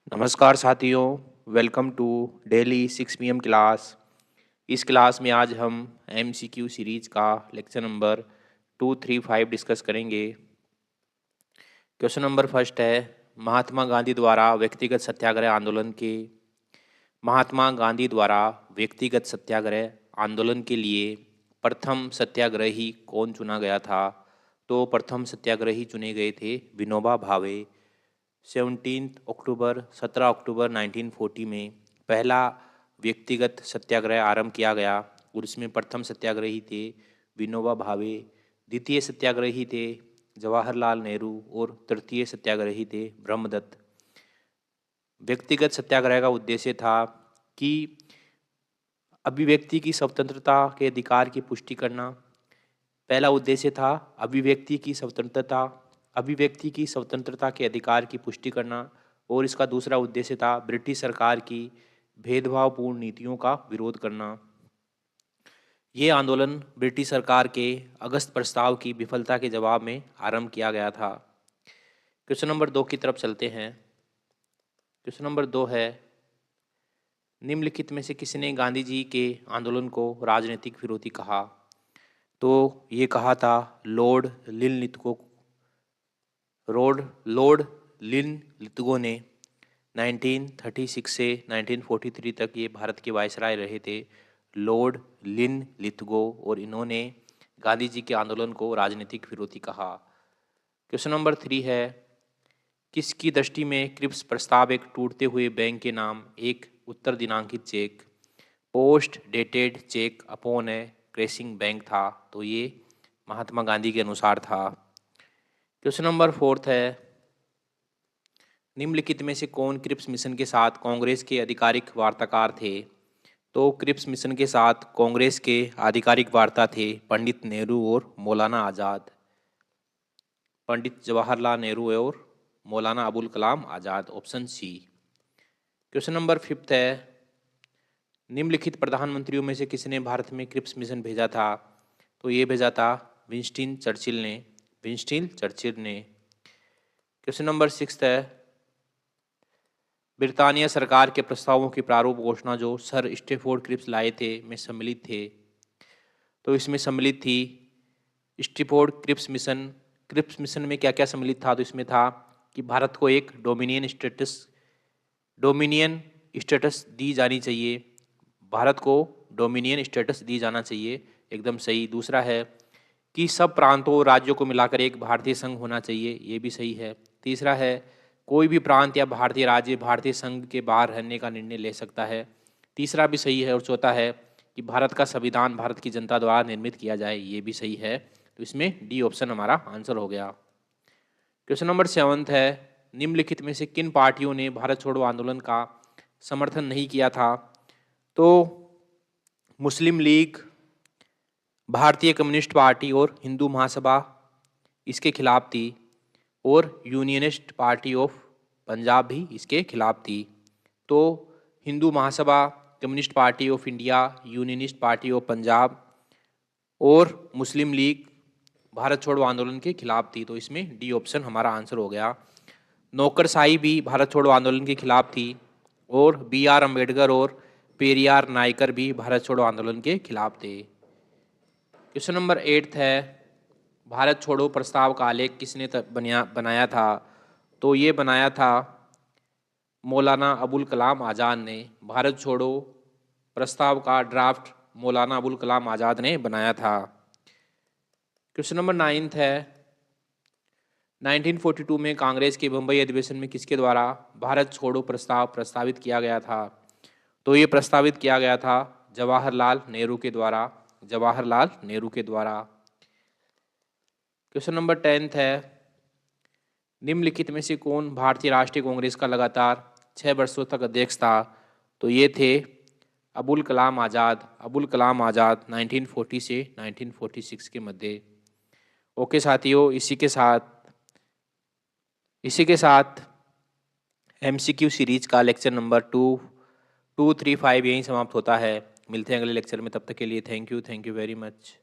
नमस्कार साथियों, welcome to daily 6 PM class. इस क्लास में आज हम MCQ सीरीज का लेक्चर नंबर 235 डिस्कस करेंगे। क्वेश्चन नंबर फर्स्ट है, महात्मा गांधी द्वारा व्यक्तिगत सत्याग्रह आंदोलन के महात्मा गांधी द्वारा व्यक्तिगत सत्याग्रह आंदोलन के लिए प्रथम सत्याग्रही कौन चुना गया था? तो प्रथम सत्याग्रही चुने गए थे विनोबा भावे। 17 अक्टूबर 1940 में पहला व्यक्तिगत सत्याग्रह आरंभ किया गया और इसमें प्रथम सत्याग्रही थे विनोबा भावे, द्वितीय सत्याग्रही थे जवाहरलाल नेहरू और तृतीय सत्याग्रही थे ब्रह्मदत्त। व्यक्तिगत सत्याग्रह का उद्देश्य था कि अभिव्यक्ति की स्वतंत्रता के अधिकार की पुष्टि करना। पहला उद्देश्य था अभिव्यक्ति की स्वतंत्रता के अधिकार की पुष्टि करना और इसका दूसरा उद्देश्य था ब्रिटिश सरकार की भेदभावपूर्ण नीतियों का विरोध करना। ये आंदोलन ब्रिटिश सरकार के अगस्त प्रस्ताव की विफलता के जवाब में आरंभ किया गया था। क्वेश्चन नंबर 2 की तरफ चलते हैं। क्वेश्चन नंबर 2 है, निम्नलिखित में से किसने गांधी जी के आंदोलन को राजनीतिक विरोधी कहा? तो ये कहा था लॉर्ड लिन लिथगो ने 1936 से 1943 तक ये भारत के वायसराय रहे थे, लॉर्ड लिन लिथगो, और इन्होंने गांधी जी के आंदोलन को राजनीतिक विरोधी कहा। क्वेश्चन नंबर 3 है, किसकी दृष्टि में क्रिप्स प्रस्ताव एक टूटते हुए बैंक के नाम एक उत्तर दिनांकित cheque, post dated cheque upon a crashing bank था? तो ये महात्मा गांधी के अनुसार था। क्वेश्चन नंबर 4 है, निम्नलिखित में से कौन क्रिप्स मिशन के साथ कांग्रेस के आधिकारिक वार्ताकार थे? तो क्रिप्स मिशन के साथ कांग्रेस के आधिकारिक वार्ता थे पंडित नेहरू और मौलाना आज़ाद, पंडित जवाहरलाल नेहरू और Maulana Abul Kalam Azad, option C. Question number 5 है, निम्नलिखित प्रधानमंत्रियों में से किसने भारत में क्रिप्स मिशन भेजा था? तो ये भेजा था विंस्टन चर्चिल ने। क्वेश्चन नंबर 6 है, ब्रिटानिया सरकार के प्रस्तावों की प्रारूप घोषणा जो सर स्टेफोर्ड क्रिप्स लाए थे में सम्मिलित थे? तो इसमें सम्मिलित थी स्टेफोर्ड क्रिप्स मिशन में क्या क्या सम्मिलित था? तो इसमें था कि भारत को एक डोमिनियन स्टेटस दी जानी चाहिए, भारत को डोमिनियन स्टेटस दी जाना चाहिए, एकदम सही। दूसरा है कि सब प्रांतों और राज्यों को मिलाकर एक भारतीय संघ होना चाहिए, ये भी सही है। तीसरा है कोई भी प्रांत या भारतीय राज्य भारतीय संघ के बाहर रहने का निर्णय ले सकता है, तीसरा भी सही है। और चौथा है कि भारत का संविधान भारत की जनता द्वारा निर्मित किया जाए, ये भी सही है। तो इसमें डी ऑप्शन हमारा आंसर हो गया। क्वेश्चन नंबर 7 है, निम्नलिखित में से किन पार्टियों ने भारत छोड़ो आंदोलन का समर्थन नहीं किया था? तो मुस्लिम लीग, भारतीय कम्युनिस्ट पार्टी और हिंदू महासभा इसके खिलाफ थी, और यूनियनिस्ट पार्टी ऑफ पंजाब भी इसके खिलाफ थी। तो Hindu Mahasabha, communist party of India, unionist party of Punjab और मुस्लिम लीग भारत छोड़ो आंदोलन के खिलाफ थी। तो इसमें डी ऑप्शन हमारा आंसर हो गया। नौकरशाही भी भारत छोड़ो आंदोलन के खिलाफ थी, और BR अम्बेडकर और पेरियार नायकर भी भारत छोड़ो आंदोलन के खिलाफ थे। क्वेश्चन नंबर 8 है, भारत छोड़ो प्रस्ताव का आलेख किसने बनाया था? तो ये बनाया था मौलाना अबुल कलाम आज़ाद ने। भारत छोड़ो प्रस्ताव का ड्राफ्ट मौलाना अबुल कलाम आज़ाद ने बनाया था। क्वेश्चन नंबर 9 है, 1942 में कांग्रेस के बम्बई अधिवेशन में किसके द्वारा भारत छोड़ो प्रस्ताव प्रस्तावित किया गया था? तो ये प्रस्तावित किया गया था जवाहरलाल नेहरू के द्वारा। क्वेश्चन नंबर 10 है, निम्नलिखित में से कौन भारतीय राष्ट्रीय कांग्रेस का लगातार 6 वर्षों तक अध्यक्ष था? तो ये थे अबुल कलाम आज़ाद 1940 से 1946 के मध्य। ओके साथियों, इसी के साथ MCQ सीरीज का लेक्चर नंबर 235 यहीं समाप्त होता है। मिलते हैं अगले लेक्चर में, तब तक के लिए थैंक यू वेरी मच।